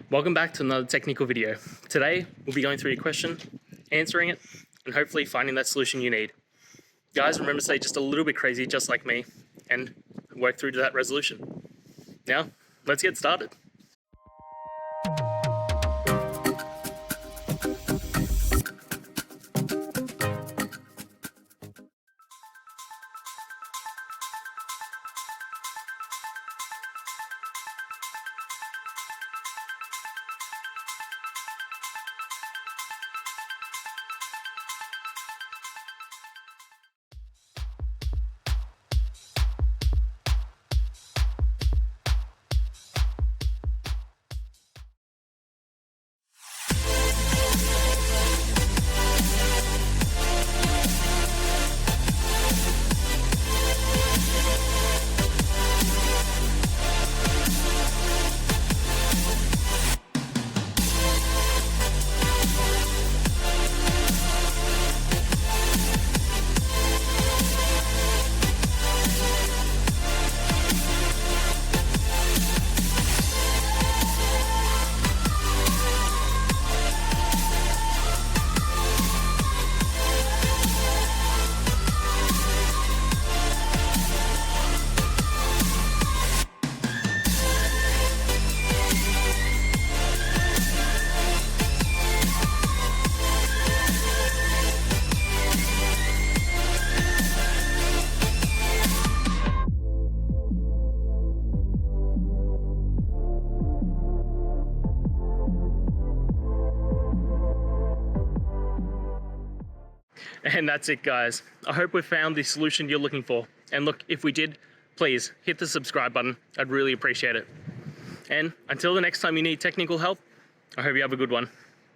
Welcome back to another technical video. Today, we'll be going through your question, answering it, and hopefully finding that solution you need. Guys, remember to stay just a little bit crazy, just like me, and work through to that resolution. Now, let's get started. And that's it, guys. I hope we found the solution you're looking for. And look, if we did, please hit the subscribe button. I'd really appreciate it. And until the next time you need technical help, I hope you have a good one.